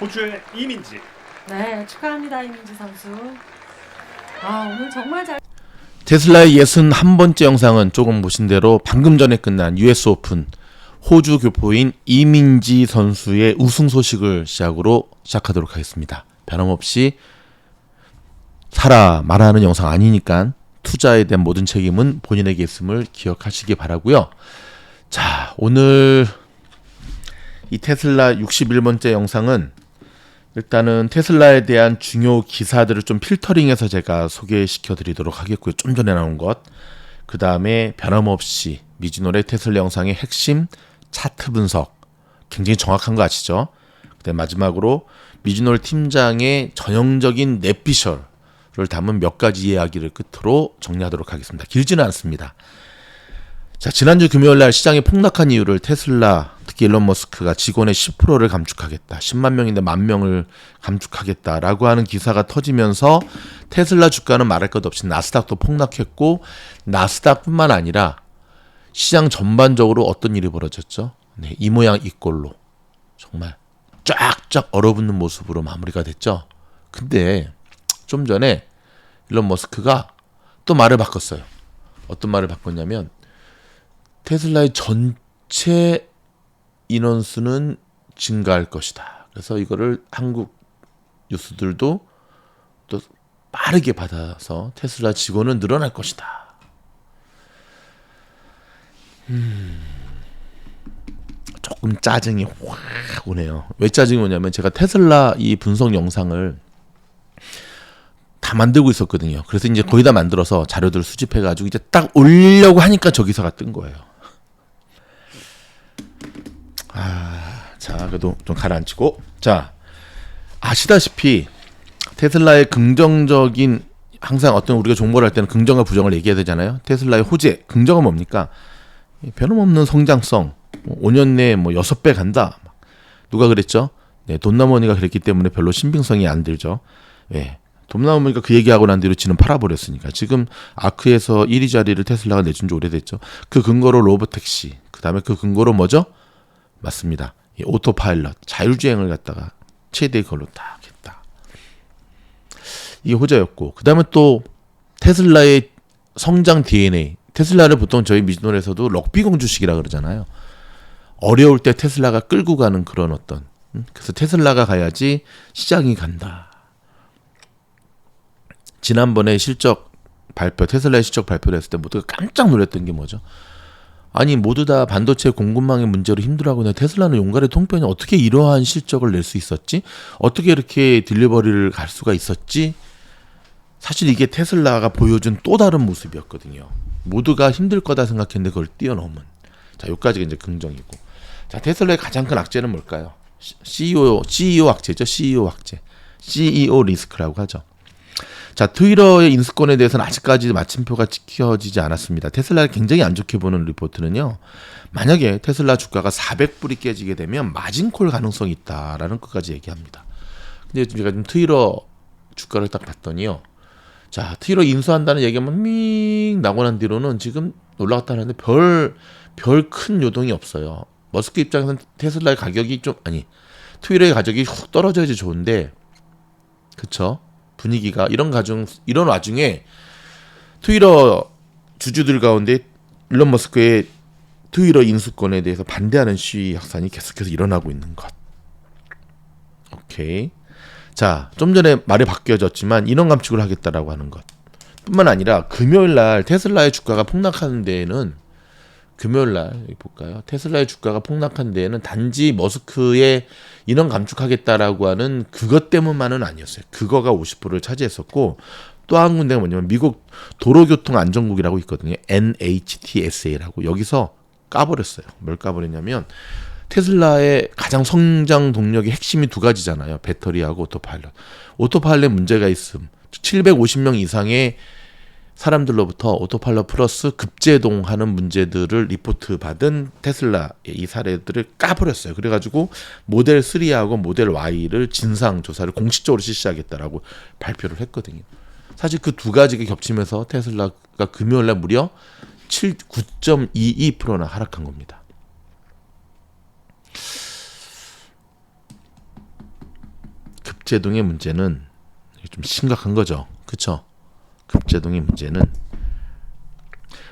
호주의 이민지. 네, 축하합니다, 이민지 선수. 오늘 정말 잘. 테슬라의 61번째 영상은 조금 보신 대로 방금 전에 끝난 US 오픈 호주 교포인 이민지 선수의 우승 소식을 시작으로 시작하도록 하겠습니다. 변함없이 사라 말하는 영상 아니니까 투자에 대한 모든 책임은 본인에게 있음을 기억하시기 바라고요. 자, 오늘 이 테슬라 61번째 영상은 일단은 테슬라에 대한 중요 기사들을 좀 필터링해서 제가 소개시켜 드리도록 하겠고요. 좀 전에 나온 것. 그 다음에 변함없이 미즈노의 테슬라 영상의 핵심 차트 분석. 굉장히 정확한 거 아시죠? 그 다음에 마지막으로 미즈노 팀장의 전형적인 뇌피셜을 담은 몇 가지 이야기를 끝으로 정리하도록 하겠습니다. 길지는 않습니다. 자, 지난주 금요일날 시장이 폭락한 이유를 테슬라, 특히 일론 머스크가 직원의 10%를 감축하겠다, 10만 명인데 10,000명을 감축하겠다라고 하는 기사가 터지면서 테슬라 주가는 말할 것 없이 나스닥도 폭락했고, 나스닥뿐만 아니라 시장 전반적으로 어떤 일이 벌어졌죠? 네, 이 모양 이 꼴로 정말 쫙쫙 얼어붙는 모습으로 마무리가 됐죠. 근데 좀 전에 일론 머스크가 또 말을 바꿨어요. 어떤 말을 바꿨냐면 테슬라의 전체 인원수는 증가할 것이다. 그래서 이거를 한국 뉴스들도 또 빠르게 받아서 테슬라 직원은 늘어날 것이다. 조금 짜증이 확 오네요. 왜 짜증이 오냐면 제가 테슬라 이 분석 영상을 다 만들고 있었거든요. 그래서 이제 거의 다 만들어서 자료들을 수집해가지고 이제 딱 올리려고 하니까 저 기사가 뜬 거예요. 자, 그래도 좀 가라앉히고. 자, 아시다시피 테슬라의 긍정적인, 항상 어떤 우리가 정보를 할 때는 긍정과 부정을 얘기해야 되잖아요. 테슬라의 호재, 긍정은 뭡니까? 변함없는 성장성, 5년 내에 6배 간다. 누가 그랬죠? 네, 돈나머니가 그랬기 때문에 별로 신빙성이 안 들죠. 네, 돈나머니가 그 얘기하고 난 뒤로 지는 팔아버렸으니까. 지금 아크에서 1위 자리를 테슬라가 내준 지 오래됐죠. 그 근거로 로보택시, 그 다음에 그 근거로 뭐죠? 맞습니다. 이 오토파일럿, 자율주행을 갖다가 최대 걸로 딱 했다. 이게 호재였고, 그 다음에 또 테슬라의 성장 DNA. 테슬라를 보통 저희 미즈노에서도 럭비공 주식이라 그러잖아요. 어려울 때 테슬라가 끌고 가는 그런 어떤, 그래서 테슬라가 가야지 시장이 간다. 지난번에 실적 발표, 테슬라의 실적 발표를 했을 때 모두가 깜짝 놀랐던 게 뭐죠? 아니, 모두 다 반도체 공급망의 문제로 힘들어하고 있는데 테슬라는 용가리 통편이 어떻게 이러한 실적을 낼 수 있었지? 어떻게 이렇게 딜리버리를 갈 수가 있었지? 사실 이게 테슬라가 보여준 또 다른 모습이었거든요. 모두가 힘들 거다 생각했는데 그걸 뛰어넘은. 자, 여기까지가 이제 긍정이고. 자, 테슬라의 가장 큰 악재는 뭘까요? CEO 악재죠. CEO 악재. CEO 리스크라고 하죠. 자, 트위터의 인수권에 대해서는 아직까지 마침표가 찍혀지지 않았습니다. 테슬라를 굉장히 안 좋게 보는 리포트는요, 만약에 테슬라 주가가 400불이 깨지게 되면 마진콜 가능성이 있다라는 것까지 얘기합니다. 근데 제가 지금 트위터 주가를 딱 봤더니요, 자, 트위터 인수한다는 얘기하면 밍 나고 난 뒤로는 지금 올라갔다 하는데 별 큰 요동이 없어요. 머스크 입장에서는 테슬라의 가격이 트위터의 가격이 훅 떨어져야지 좋은데, 그쵸? 분위기가 이런 와중에 트위터 주주들 가운데 일론 머스크의 트위터 인수권에 대해서 반대하는 시위 확산이 계속해서 일어나고 있는 것. 오케이. 자, 좀 전에 말이 바뀌어졌지만 인원 감축을 하겠다라고 하는 것 뿐만 아니라 금요일날 테슬라의 주가가 폭락하는 데에는, 금요일날 여기 볼까요? 테슬라의 주가가 폭락한 데에는 단지 머스크의 인원 감축하겠다라고 하는 그것 때문만은 아니었어요. 그거가 50%를 차지했었고, 또 한 군데가 뭐냐면 미국 도로교통안전국이라고 있거든요. NHTSA라고. 여기서 까버렸어요. 뭘 까버렸냐면 테슬라의 가장 성장 동력의 핵심이 두 가지잖아요. 배터리하고 오토파일럿. 오토파일럿 문제가 있음. 750명 이상의 사람들로부터 오토파일럿 플러스 급제동하는 문제들을 리포트 받은 테슬라의 이 사례들을 까버렸어요. 그래가지고 모델 3하고 모델 Y를 진상 조사를 공식적으로 실시하겠다라고 발표를 했거든요. 사실 그 두 가지가 겹치면서 테슬라가 금요일날 무려 9.22%나 하락한 겁니다. 급제동의 문제는 좀 심각한 거죠. 그쵸? 급제동의 문제는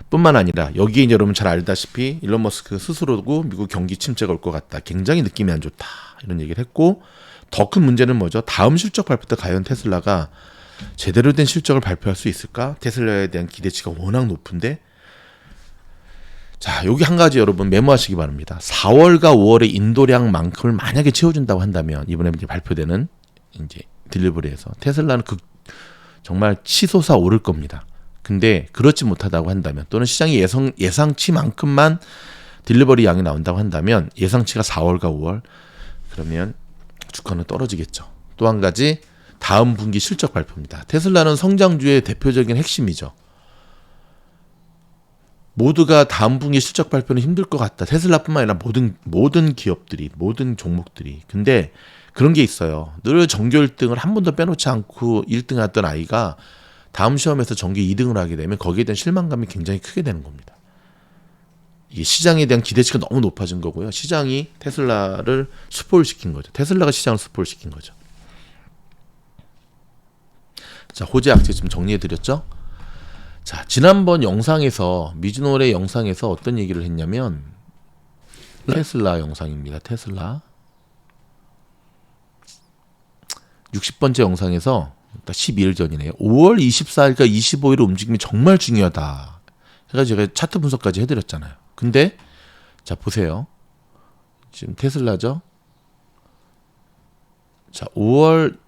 뿐만 아니라 여기에 여러분 잘 알다시피 일론 머스크 스스로도 미국 경기 침체가 올 것 같다. 굉장히 느낌이 안 좋다. 이런 얘기를 했고 더 큰 문제는 뭐죠? 다음 실적 발표 때 과연 테슬라가 제대로 된 실적을 발표할 수 있을까? 테슬라에 대한 기대치가 워낙 높은데 자, 여기 한 가지 여러분 메모하시기 바랍니다. 4월과 5월의 인도량만큼을 만약에 채워준다고 한다면 이번에 이제 발표되는 이제 딜리버리에서 테슬라는 정말 치솟아 오를 겁니다. 근데 그렇지 못하다고 한다면 또는 시장이 예상치만큼만 딜리버리 양이 나온다고 한다면 예상치가 4월과 5월 그러면 주가는 떨어지겠죠. 또 한 가지 다음 분기 실적 발표입니다. 테슬라는 성장주의 대표적인 핵심이죠. 모두가 다음 분기 실적 발표는 힘들 것 같다. 테슬라뿐만 아니라 모든 기업들이 모든 종목들이. 근데 그런 게 있어요. 늘 전교 1등을 한 번도 빼놓지 않고 1등 했던 아이가 다음 시험에서 전교 2등을 하게 되면 거기에 대한 실망감이 굉장히 크게 되는 겁니다. 이게 시장에 대한 기대치가 너무 높아진 거고요. 시장이 테슬라를 스포일시킨 거죠. 테슬라가 시장을 스포일시킨 거죠. 자, 호재 악재 좀 정리해드렸죠? 자, 지난번 영상에서 미즈노의 영상에서 어떤 얘기를 했냐면 테슬라 영상입니다. 테슬라 60번째 영상에서 12일 전이네요. 5월 24일과 25일 움직임이 정말 중요하다. 해가지고 제가 차트 분석까지 해드렸잖아요. 근데 자 보세요. 지금 테슬라죠. 자 5월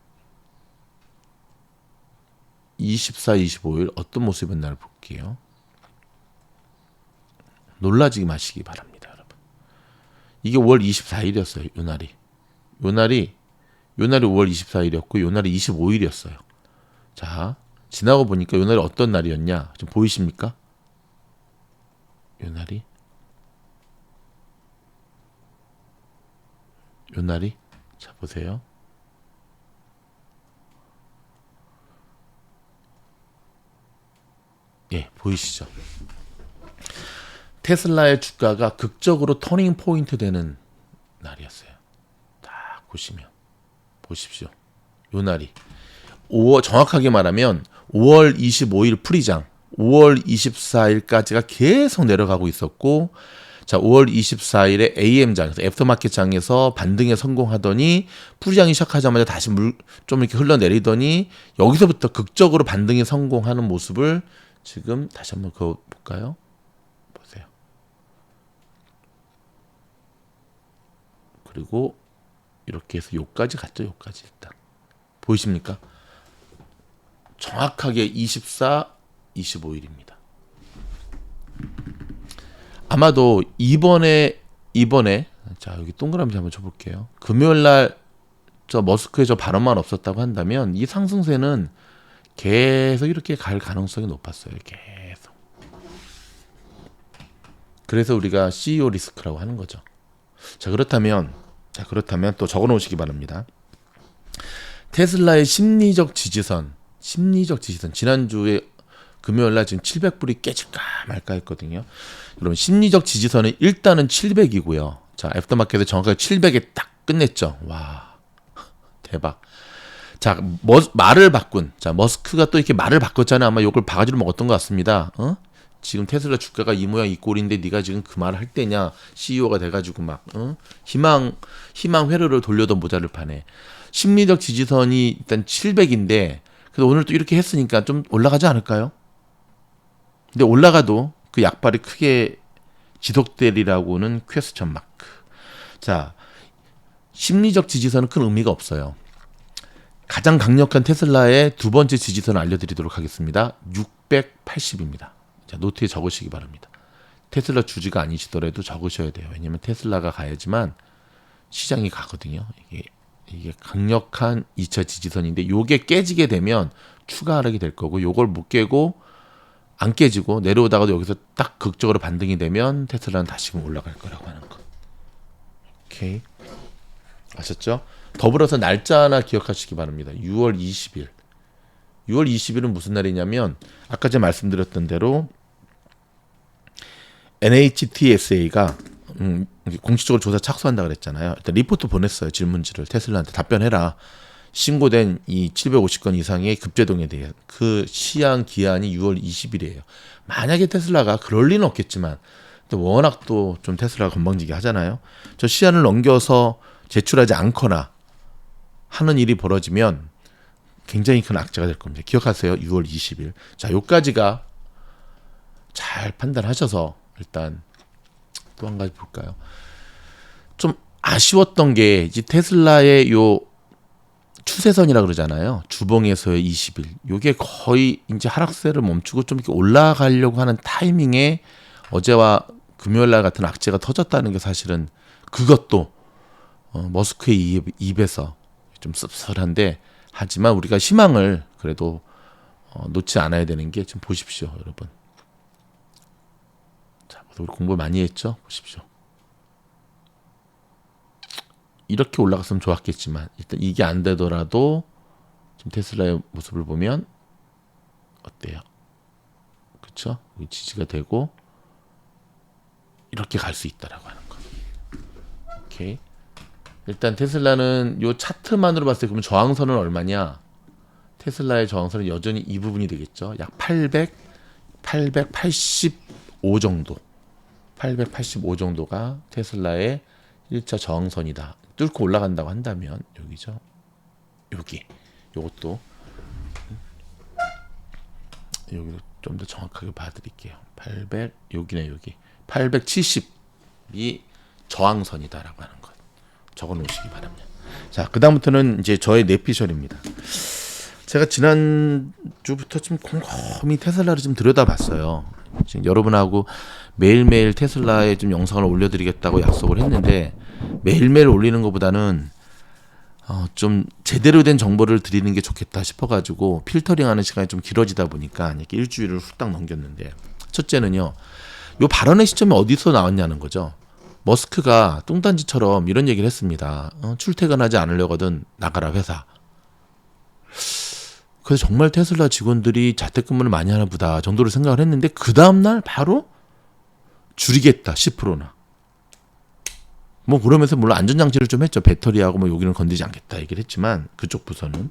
24, 25일 어떤 모습이었나를 볼게요. 놀라지 마시기 바랍니다, 여러분. 이게 5월 24일이었어요. 요날이 5월 24일이었고 요날이 25일이었어요. 자, 지나고 보니까 요날이 어떤 날이었냐? 좀 보이십니까? 요날이 자, 보세요. 예, 보이시죠? 테슬라의 주가가 극적으로 터닝 포인트 되는 날이었어요. 딱 보십시오. 요 날이 5월 정확하게 말하면 5월 25일 프리장, 5월 24일까지가 계속 내려가고 있었고, 자 5월 24일에 AM장에서 애프터마켓장에서 반등에 성공하더니 프리장이 시작하자마자 다시 좀 이렇게 흘러내리더니 여기서부터 극적으로 반등에 성공하는 모습을 지금 다시 한번 그거 볼까요? 보세요. 그리고 이렇게 해서 요까지 갔죠. 요까지 일단 보이십니까? 정확하게 24, 25일입니다. 아마도 이번에 자 여기 동그라미 한번 쳐볼게요. 금요일날 저 머스크의 저 발언만 없었다고 한다면 이 상승세는 계속 이렇게 갈 가능성이 높았어요. 계속. 그래서 우리가 CEO 리스크라고 하는 거죠. 자 그렇다면 또 적어 놓으시기 바랍니다. 테슬라의 심리적 지지선 지난주에 금요일날 지금 700불이 깨질까 말까 했거든요. 그럼 심리적 지지선은 일단은 700이고요. 자 애프터마켓에 정확하게 700에 딱 끝냈죠. 와 대박. 자 말을 바꾼 자 머스크가 또 이렇게 말을 바꿨잖아요. 아마 욕을 바가지로 먹었던 것 같습니다. 지금 테슬라 주가가 이 모양 이 꼴인데 네가 지금 그 말을 할 때냐? CEO가 돼가지고 막 희망 회로를 돌려도 모자를 파네. 심리적 지지선이 일단 700인데 그래서 오늘 또 이렇게 했으니까 좀 올라가지 않을까요? 근데 올라가도 그 약발이 크게 지속되리라고는 퀘스천 마크. 자 심리적 지지선은 큰 의미가 없어요. 가장 강력한 테슬라의 두 번째 지지선을 알려드리도록 하겠습니다. 680입니다. 자, 노트에 적으시기 바랍니다. 테슬라 주주가 아니시더라도 적으셔야 돼요. 왜냐면 테슬라가 가야지만 시장이 가거든요. 이게 강력한 2차 지지선인데 요게 깨지게 되면 추가 하락이 될 거고 요걸 못 깨고 안 깨지고 내려오다가도 여기서 딱 극적으로 반등이 되면 테슬라는 다시금 올라갈 거라고 하는 거. 오케이. 아셨죠? 더불어서 날짜 하나 기억하시기 바랍니다. 6월 20일. 6월 20일은 무슨 날이냐면 아까 제가 말씀드렸던 대로 NHTSA가 공식적으로 조사 착수한다 그랬잖아요. 일단 리포트 보냈어요. 질문지를 테슬라한테 답변해라. 신고된 이 750건 이상의 급제동에 대해 그 시한 기한이 6월 20일이에요. 만약에 테슬라가 그럴 리는 없겠지만 또 워낙 또 좀 테슬라가 건방지게 하잖아요. 저 시한을 넘겨서 제출하지 않거나 하는 일이 벌어지면 굉장히 큰 악재가 될 겁니다. 기억하세요. 6월 20일. 자, 요까지가 잘 판단하셔서 일단 또 한 가지 볼까요? 좀 아쉬웠던 게 이제 테슬라의 요 추세선이라 그러잖아요. 주봉에서의 20일. 요게 거의 이제 하락세를 멈추고 좀 이렇게 올라가려고 하는 타이밍에 어제와 금요일 날 같은 악재가 터졌다는 게 사실은 그것도 머스크의 입에서 좀 씁쓸한데 하지만 우리가 희망을 그래도 놓지 않아야 되는 게 좀 보십시오, 여러분. 자, 우리 공부 많이 했죠? 보십시오. 이렇게 올라갔으면 좋았겠지만 일단 이게 안 되더라도 지금 테슬라의 모습을 보면 어때요? 그렇죠? 지지가 되고 이렇게 갈 수 있다라고 하는 거. 오케이. 일단 테슬라는 요 차트만으로 봤을 때 그러면 저항선은 얼마냐? 테슬라의 저항선은 여전히 이 부분이 되겠죠. 약 885 정도. 885 정도가 테슬라의 1차 저항선이다. 뚫고 올라간다고 한다면 여기죠. 여기. 요것도 여기도 좀 더 정확하게 봐드릴게요. 800 여기네 여기. 870이 저항선이다라고 하는 것. 적어 놓으시기 바랍니다. 자, 그다음부터는 이제 저의 내피셜입니다. 제가 지난주부터 좀 곰곰이 테슬라를 좀 들여다봤어요. 지금 여러분하고 매일매일 테슬라에 좀 영상을 올려드리겠다고 약속을 했는데 매일매일 올리는 것보다는 좀 제대로 된 정보를 드리는 게 좋겠다 싶어가지고 필터링하는 시간이 좀 길어지다 보니까 이렇게 일주일을 후딱 넘겼는데 첫째는요. 요 발언의 시점이 어디서 나왔냐는 거죠. 머스크가 뚱딴지처럼 이런 얘기를 했습니다. 출퇴근하지 않으려거든 나가라 회사. 그래서 정말 테슬라 직원들이 자택근무를 많이 하나 보다 정도로 생각을 했는데 그 다음날 바로 줄이겠다 10%나. 뭐 그러면서 물론 안전장치를 좀 했죠. 배터리하고 뭐 여기는 건드리지 않겠다 얘기를 했지만 그쪽 부서는.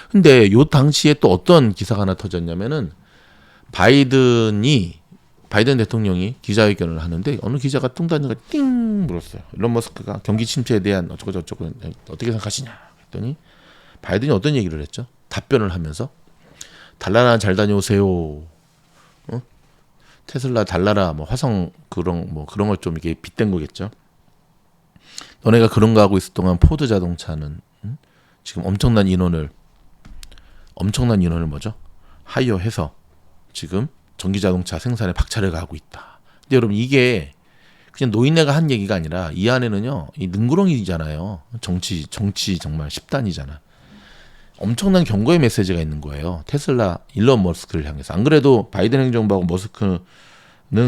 근데 요 당시에 또 어떤 기사가 하나 터졌냐면은 바이든 대통령이 기자회견을 하는데 어느 기자가 뚱딴지가 띵 물었어요. 일론 머스크가 경기 침체에 대한 어쩌고 어떻게 생각하시냐 했더니 바이든이 어떤 얘기를 했죠? 답변을 하면서 달나라 잘 다녀오세요. 테슬라 달나라 뭐 화성 그런 걸 좀 이렇게 빗댄 거겠죠. 너네가 그런 거 하고 있을 동안 포드 자동차는 지금 엄청난 인원을 뭐죠? 하이어해서 지금 전기 자동차 생산에 박차를 가하고 있다. 근데 여러분 이게 그냥 노인네가 한 얘기가 아니라 이 안에는요 이 능구렁이잖아요. 정치 정말 10단이잖아. 엄청난 경고의 메시지가 있는 거예요. 테슬라 일론 머스크를 향해서. 안 그래도 바이든 행정부하고 머스크는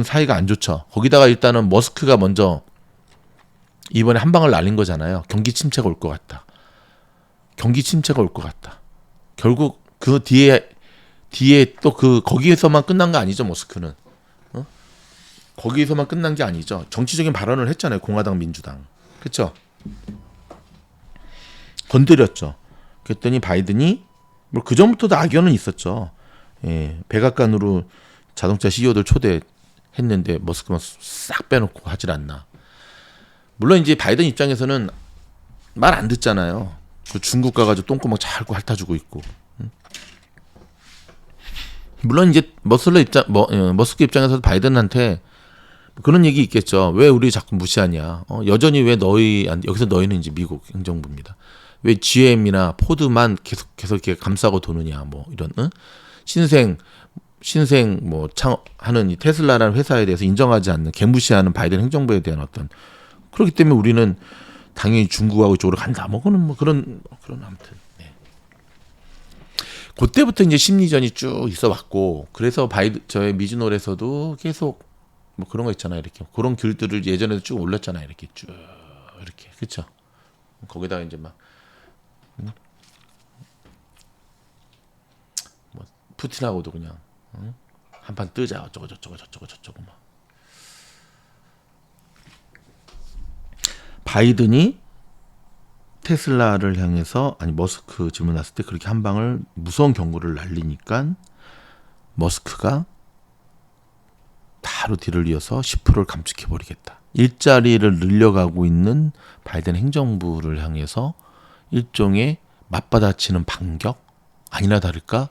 사이가 안 좋죠. 거기다가 일단은 머스크가 먼저 이번에 한 방을 날린 거잖아요. 경기 침체가 올 것 같다. 결국 그 뒤에 또 거기에서만 끝난 거 아니죠, 머스크는. 거기에서만 끝난 게 아니죠. 정치적인 발언을 했잖아요. 공화당, 민주당. 그렇죠? 건드렸죠. 그랬더니 바이든이 뭐 그 전부터도 악연은 있었죠. 예, 백악관으로 자동차 CEO들 초대했는데 머스크만 싹 빼놓고 하질 않나. 물론 이제 바이든 입장에서는 말 안 듣잖아요. 그 중국 가가지고 똥구멍 잘 핥아주고 있고. 물론 이제 머스크 입장에서도 바이든한테 그런 얘기 있겠죠. 왜 우리 자꾸 무시하냐. 여전히 왜 여기서 너희는 이제 미국 행정부입니다. 왜 GM이나 포드만 계속 이렇게 감싸고 도느냐. 뭐 이런 신생 뭐 창하는 이 테슬라라는 회사에 대해서 인정하지 않는 개무시하는 바이든 행정부에 대한 어떤 그렇기 때문에 우리는 당연히 중국하고 이쪽으로 간다. 뭐 그런 아무튼. 네. 그때부터 이제 심리전이 쭉 있어왔고 그래서 저의 미즈놀에서도 계속 뭐 그런 거 있잖아요. 이렇게 그런 글들을 예전에도 쭉 올렸잖아요. 이렇게 쭉 이렇게 그렇죠. 거기다가 이제 막 뭐 푸틴하고도 그냥 한판 뜨자 어쩌고 저쩌고 막 바이든이 테슬라를 향해서 머스크 질문 났을 때 그렇게 한 방을 무서운 경고를 날리니까 머스크가 바로 뒤를 이어서 10%를 감축해 버리겠다. 일자리를 늘려가고 있는 바이든 행정부를 향해서 일종의 맞받아치는 반격? 아니나 다를까?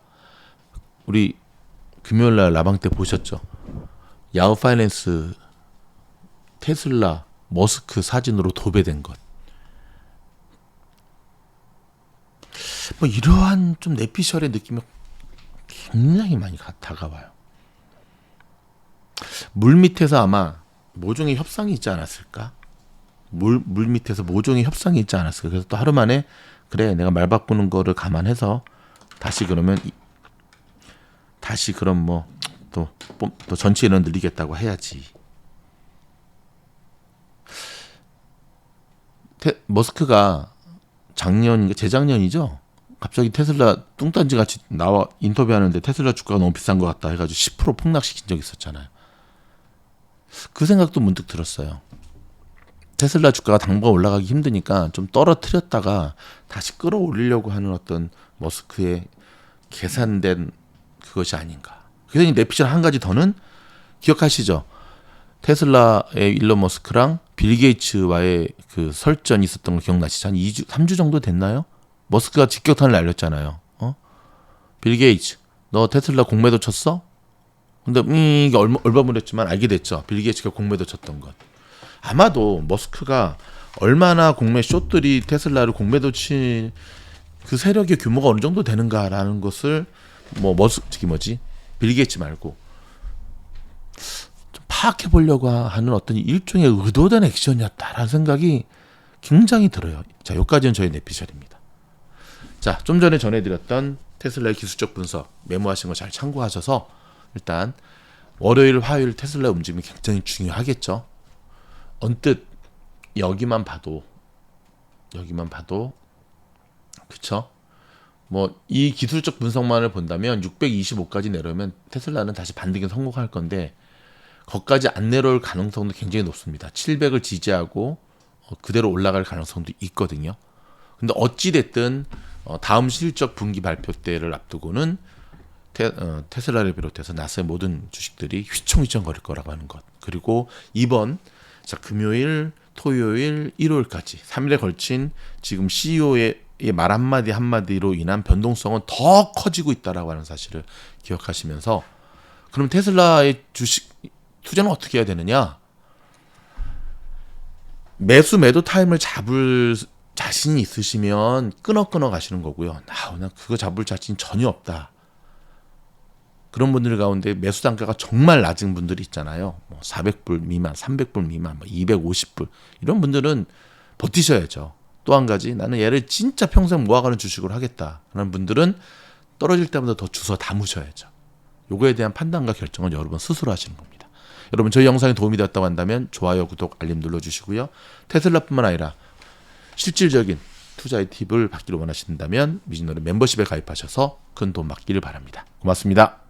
우리 금요일날 라방 때 보셨죠? 야후 파이낸스 테슬라 머스크 사진으로 도배된 것. 뭐 이러한 좀 내피셜의 느낌이 굉장히 많이 다가와요. 물 밑에서 아마 모종의 협상이 있지 않았을까? 물 밑에서 모종의 협상이 있지 않았을까? 그래서 또 하루 만에 그래 내가 말 바꾸는 거를 감안해서 다시 그럼 뭐 또 전체 인원 늘리겠다고 해야지. 머스크가 재작년이죠. 갑자기 테슬라 뚱딴지 같이 나와 인터뷰하는데 테슬라 주가가 너무 비싼 것 같다 해가지고 10% 폭락시킨 적 있었잖아요. 그 생각도 문득 들었어요. 테슬라 주가가 당분간 올라가기 힘드니까 좀 떨어뜨렸다가 다시 끌어올리려고 하는 어떤 머스크의 계산된 그것이 아닌가. 그래서 내피셜 한 가지 더는 기억하시죠? 테슬라의 일론 머스크랑 빌 게이츠와의 그 설전이 있었던 거 기억나시죠? 한 2주, 3주 정도 됐나요? 머스크가 직격탄을 날렸잖아요. 빌 게이츠, 너 테슬라 공매도 쳤어? 근데 이게 얼버무렸지만 알게 됐죠. 빌 게이츠가 공매도 쳤던 것. 아마도 머스크가 얼마나 공매 숏들이 테슬라를 공매도 친 그 세력의 규모가 어느 정도 되는가라는 것을 빌 게이츠 말고 좀 파악해 보려고 하는 어떤 일종의 의도된 액션이었다라는 생각이 굉장히 들어요. 자, 여기까지는 저의 내피셜입니다. 자, 좀 전에 전해드렸던 테슬라의 기술적 분석 메모하신 거 잘 참고하셔서 일단 월요일, 화요일 테슬라 움직임이 굉장히 중요하겠죠. 언뜻 여기만 봐도 그쵸? 뭐 이 기술적 분석만을 본다면 625까지 내려오면 테슬라는 다시 반등에 성공할 건데 거기까지 안 내려올 가능성도 굉장히 높습니다. 700을 지지하고 그대로 올라갈 가능성도 있거든요. 근데 어찌 됐든 다음 실적 분기 발표 때를 앞두고는 테슬라를 비롯해서 나스의 모든 주식들이 휘청휘청 거릴 거라고 하는 것. 그리고 이번 금요일, 토요일, 일요일까지 3일에 걸친 지금 CEO의 말 한마디로 인한 변동성은 더 커지고 있다라고 하는 사실을 기억하시면서 그럼 테슬라의 주식 투자는 어떻게 해야 되느냐? 매도 타임을 잡을 자신이 있으시면 끊어 가시는 거고요. 나 그거 잡을 자신이 전혀 없다. 그런 분들 가운데 매수 단가가 정말 낮은 분들이 있잖아요. 400불 미만, 300불 미만, 250불 이런 분들은 버티셔야죠. 또 한 가지 나는 얘를 진짜 평생 모아가는 주식으로 하겠다라는 분들은 떨어질 때마다 더 주워 담으셔야죠. 요거에 대한 판단과 결정은 여러분 스스로 하시는 겁니다. 여러분 저희 영상이 도움이 되었다고 한다면 좋아요, 구독, 알림 눌러주시고요. 테슬라뿐만 아니라 실질적인 투자의 팁을 받기를 원하신다면 미진노래 멤버십에 가입하셔서 큰 돈 받기를 바랍니다. 고맙습니다.